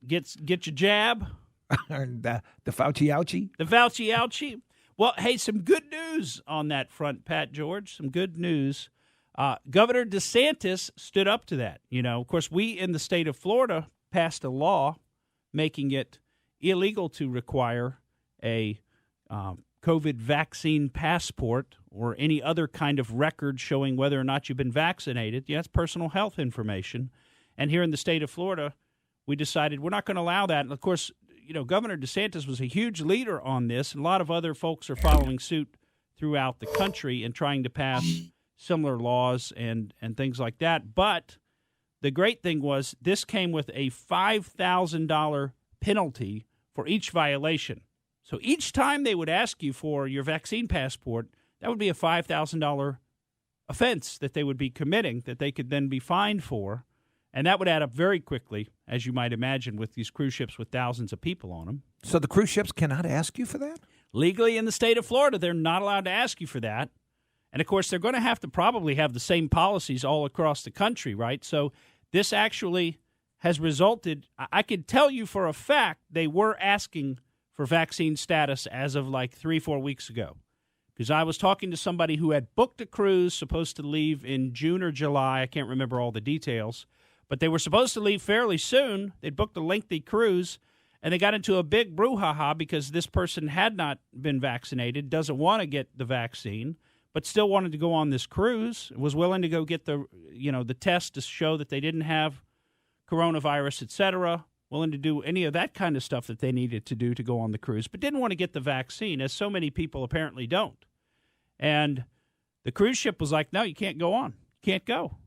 get your jab. The Fauci ouchie. The Fauci ouchie. Well, hey, some good news on that front, Pat George. Some good news. Governor DeSantis stood up to that. Of course, we in the state of Florida passed a law making it illegal to require a COVID vaccine passport or any other kind of record showing whether or not you've been vaccinated. Yeah, it's personal health information. And here in the state of Florida, we decided we're not going to allow that. And, of course, Governor DeSantis was a huge leader on this, and a lot of other folks are following suit throughout the country and trying to pass similar laws and things like that. But the great thing was this came with a $5,000 penalty for each violation. So each time they would ask you for your vaccine passport, that would be a $5,000 offense that they would be committing that they could then be fined for. And that would add up very quickly, as you might imagine, with these cruise ships with thousands of people on them. So the cruise ships cannot ask you for that? Legally in the state of Florida, they're not allowed to ask you for that. And, of course, they're going to have to probably have the same policies all across the country, right? So this actually has resulted, I could tell you for a fact, they were asking for vaccine status as of like 3-4 weeks ago. Because I was talking to somebody who had booked a cruise supposed to leave in June or July. I can't remember all the details. But they were supposed to leave fairly soon. They'd booked a lengthy cruise, and they got into a big brouhaha because this person had not been vaccinated, doesn't want to get the vaccine, but still wanted to go on this cruise, was willing to go get the test to show that they didn't have coronavirus, et cetera, willing to do any of that kind of stuff that they needed to do to go on the cruise, but didn't want to get the vaccine, as so many people apparently don't. And the cruise ship was like, no, you can't go on. You can't go.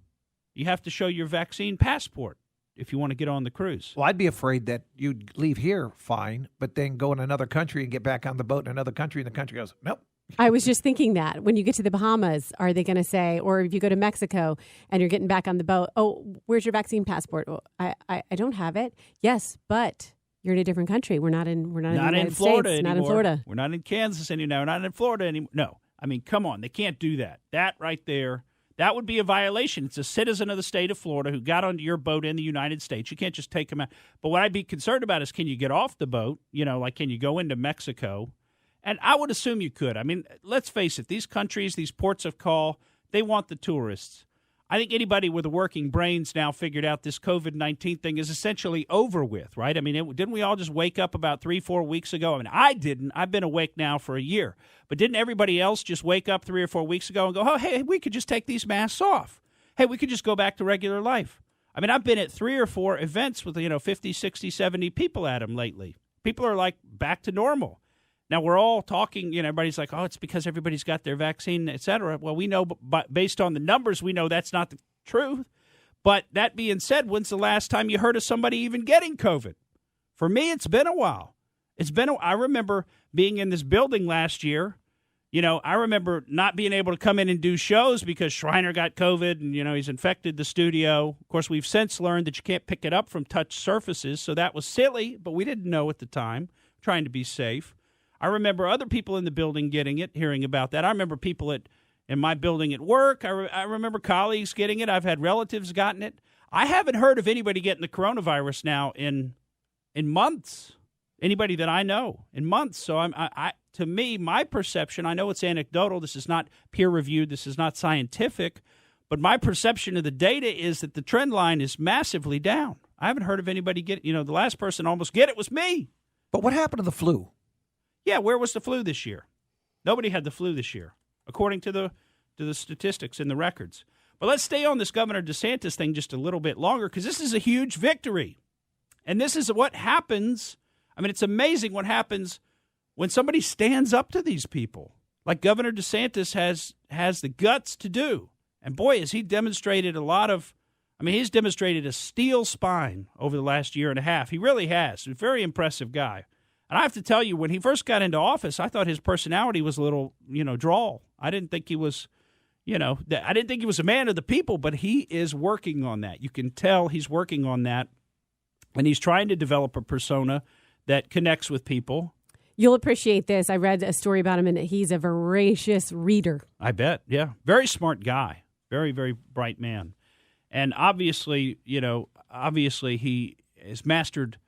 You have to show your vaccine passport if you want to get on the cruise. Well, I'd be afraid that you'd leave here fine, but then go in another country and get back on the boat in another country, and the country goes, nope. I was just thinking that when you get to the Bahamas, are they going to say, or if you go to Mexico and you're getting back on the boat, oh, where's your vaccine passport? Oh, I don't have it. Yes, but you're in a different country. We're not in the United Florida States. anymore. Not in Florida. We're not in Kansas anymore. We're not in Florida anymore. No. I mean, come on. They can't do that. That right there, that would be a violation. It's a citizen of the state of Florida who got onto your boat in the United States. You can't just take them out. But what I'd be concerned about is, can you get off the boat? Like, can you go into Mexico? And I would assume you could. I mean, let's face it. These countries, these ports of call, they want the tourists. I think anybody with a working brains now figured out this COVID-19 thing is essentially over with, right? I mean, didn't we all just wake up about 3-4 weeks ago? I mean, I didn't. I've been awake now for a year. But didn't everybody else just wake up 3 or 4 weeks ago and go, oh, hey, we could just take these masks off. Hey, we could just go back to regular life. I mean, I've been at 3 or 4 events with, 50, 60, 70 people at them lately. People are like back to normal. Now, we're all talking, everybody's like, oh, it's because everybody's got their vaccine, et cetera. Well, we know, but based on the numbers, we know that's not the truth. But that being said, when's the last time you heard of somebody even getting COVID? For me, it's been a while. I remember being in this building last year. I remember not being able to come in and do shows because Shriner got COVID and, he's infected the studio. Of course, we've since learned that you can't pick it up from touch surfaces, so that was silly, but we didn't know at the time, trying to be safe. I remember other people in the building getting it, hearing about that. I remember people in my building at work. I remember colleagues getting it. I've had relatives gotten it. I haven't heard of anybody getting the coronavirus now in months. Anybody that I know in months. So to me, my perception, I know it's anecdotal. This is not peer-reviewed. This is not scientific. But my perception of the data is that the trend line is massively down. I haven't heard of anybody get it. The last person to almost get it was me. But what happened to the flu? Yeah, where was the flu this year? Nobody had the flu this year, according to the statistics and the records. But let's stay on this Governor DeSantis thing just a little bit longer, because this is a huge victory. And this is what happens. I mean, it's amazing what happens when somebody stands up to these people, like Governor DeSantis has the guts to do. And boy, has he demonstrated he's demonstrated a steel spine over the last year and a half. He really has. He's a very impressive guy. And I have to tell you, when he first got into office, I thought his personality was a little, drawl. I didn't think he was, I didn't think he was a man of the people, but he is working on that. You can tell he's working on that. And he's trying to develop a persona that connects with people. You'll appreciate this. I read a story about him, and he's a voracious reader. I bet, yeah. Very smart guy. Very, very bright man. And obviously he has mastered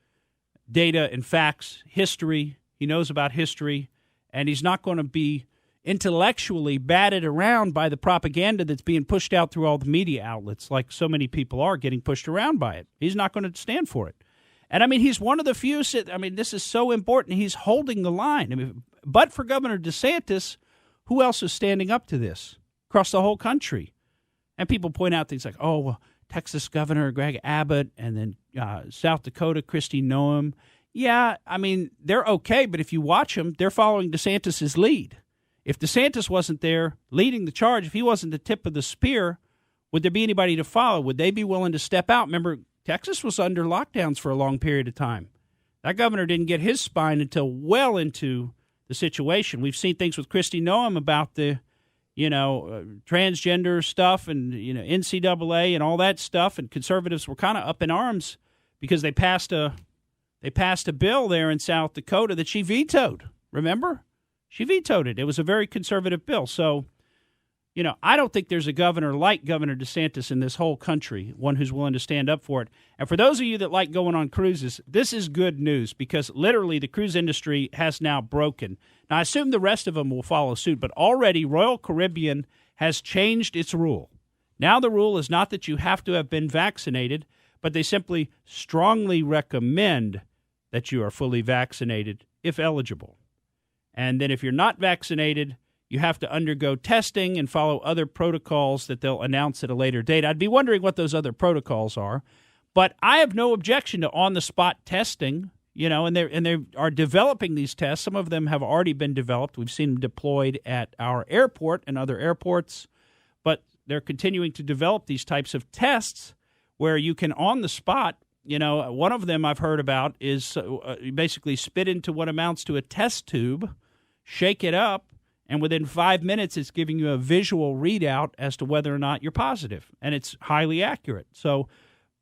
data and facts, history. He knows about history, and he's not going to be intellectually batted around by the propaganda that's being pushed out through all the media outlets, like so many people are getting pushed around by it. He's not going to stand for it. And, I mean, he's one of the few. I mean, this is so important. He's holding the line. I mean, but for Governor DeSantis, who else is standing up to this across the whole country? And people point out things like, oh, well, Texas Governor Greg Abbott, and then South Dakota Kristi Noem. Yeah, I mean, they're okay, but if you watch them, they're following DeSantis' lead. If DeSantis wasn't there leading the charge, if he wasn't the tip of the spear, would there be anybody to follow? Would they be willing to step out? Remember, Texas was under lockdowns for a long period of time. That governor didn't get his spine until well into the situation. We've seen things with Kristi Noem about the, transgender stuff and, NCAA and all that stuff, and conservatives were kind of up in arms because they passed a bill there in South Dakota that she vetoed. Remember? She vetoed it. It was a very conservative bill. So, I don't think there's a governor like Governor DeSantis in this whole country, one who's willing to stand up for it. And for those of you that like going on cruises, this is good news because literally the cruise industry has now broken. Now, I assume the rest of them will follow suit, but already Royal Caribbean has changed its rule. Now the rule is not that you have to have been vaccinated, but they simply strongly recommend that you are fully vaccinated if eligible. And then if you're not vaccinated, you have to undergo testing and follow other protocols that they'll announce at a later date. I'd be wondering what those other protocols are. But I have no objection to on-the-spot testing, and they are developing these tests. Some of them have already been developed. We've seen them deployed at our airport and other airports. But they're continuing to develop these types of tests where you can, on the spot, one of them I've heard about is basically spit into what amounts to a test tube, shake it up, and within 5 minutes, it's giving you a visual readout as to whether or not you're positive, and it's highly accurate. So,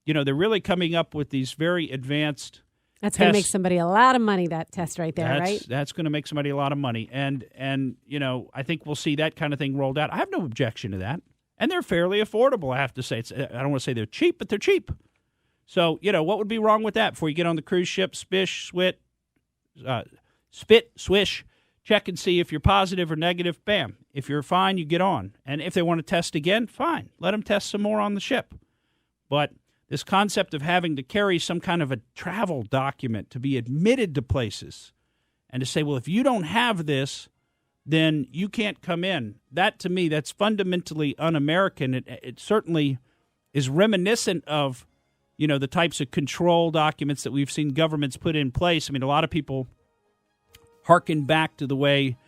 they're really coming up with these very advanced That's going to make somebody a lot of money, that test right there, right? That's going to make somebody a lot of money. And I think we'll see that kind of thing rolled out. I have no objection to that. And they're fairly affordable, I have to say. I don't want to say they're cheap, but they're cheap. So, what would be wrong with that? Before you get on the cruise ship, spit, swish, check and see if you're positive or negative. Bam. If you're fine, you get on. And if they want to test again, fine. Let them test some more on the ship. But this concept of having to carry some kind of a travel document to be admitted to places and to say, well, if you don't have this, then you can't come in. That, to me, that's fundamentally un-American. It certainly is reminiscent of, the types of control documents that we've seen governments put in place. I mean, a lot of people harken back to the way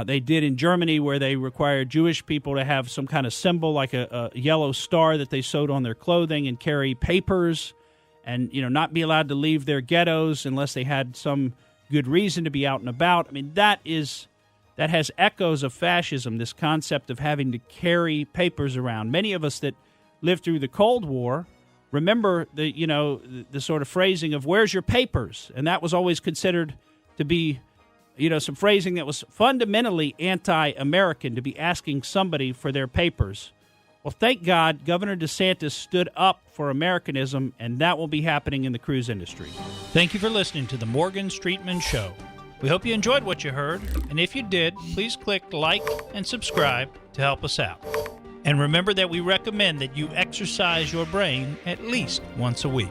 they did in Germany, where they required Jewish people to have some kind of symbol like a yellow star that they sewed on their clothing and carry papers and, not be allowed to leave their ghettos unless they had some good reason to be out and about. I mean, that has echoes of fascism, this concept of having to carry papers around. Many of us that lived through the Cold War remember the sort of phrasing of "where's your papers?" And that was always considered to be, some phrasing that was fundamentally anti-American, to be asking somebody for their papers. Well, thank God Governor DeSantis stood up for Americanism, and that will be happening in the cruise industry. Thank you for listening to the Morgan Streetman Show. We hope you enjoyed what you heard, and if you did, please click like and subscribe to help us out. And remember that we recommend that you exercise your brain at least once a week.